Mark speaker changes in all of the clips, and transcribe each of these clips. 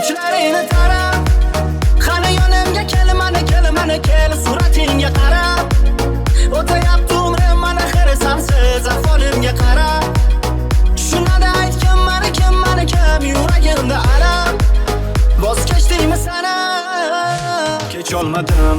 Speaker 1: sochlaringni tarab, qani yonimga kel, mana kel, suratingga qarab. O'tayapti umrim mana xirisamsiz ahvolimga qarab. Shunada aytgin mani kim, yuragimda alam. Voz kechdingmi sana? Kecholmadim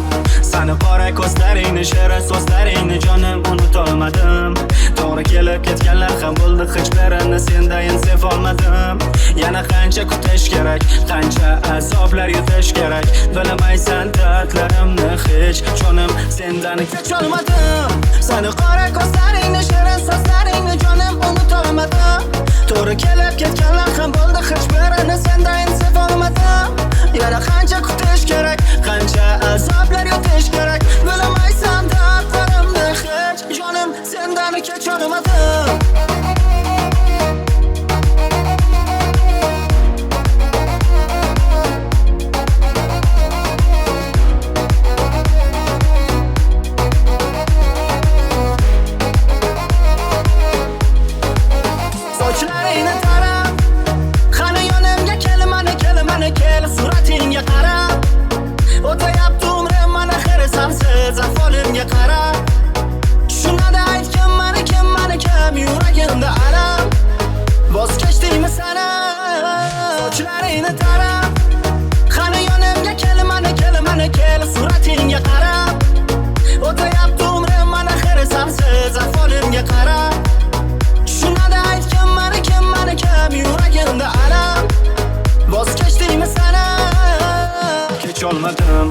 Speaker 1: sani qora ko'zlaringni, shirin so'zlaringni jonim unutolmadim. To'g'ri kelib ketganlar ham bo'ldi, hech birini sendayin sevolmadim. Yana qancha kutish kerak, qancha azoblar yutish kerak. Bilmaysan dardlarimni hech, jonim sendan kecholmadim. Sani qora ko'zlaringni, shirin so'zlaringni jonim unutolmadim. To'g'ri kelib ketganlar ham bo'ldi, hech birini sendayin sevolmadim. Yana qancha kutish kerak, qancha azoblar yutish kerak. Bilmaysan dardlarimni hech, jonim sendan kecholmadim. Sochlaringni tarab, qani yonimga kel, mana kel, suratingga qarab. O'tayapti umrim mana xirisamsiz ahvolimga qarab. Shunada aytgin mani kim, yuragimda alam. Voz kechdingmi sana? Sochlaringni tarab, qani yonimga kel, mana kel, suratingga qarab. O'tayapti umrim mana xirisamsiz ahvolimga qarab. Shunada aytgin mani kim, yuragimda alam. Voz kechdingmi sana? Kecholmadim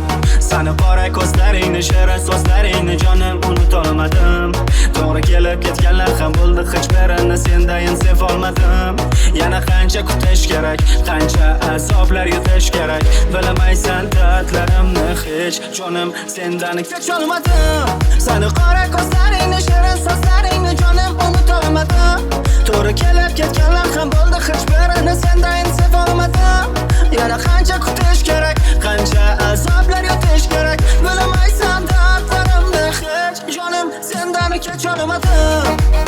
Speaker 1: sani qora ko'zlaringni, shirin so'zlaringni jonim unutolmadim. To'g'ri kelib ketganlar ham bo'ldi, hech birini sendayin sevolmadim. Yana qancha kutish kerak, qancha azoblar yutish kerak. Bilmaysan dardlarimni hech, jonim sendan kecholmadim. Sani qora ko'zlaringni, shirin so'zlaringni jonim unutolmadim. To'g'ri kelib ketganlar ham bo'ldi, hech birini sendayin sevolmadim. Yana qancha kutish kerak, qancha azoblar yutish kerak. Bilmaysan dardlarimni hech, jonim sendan kecholmadim.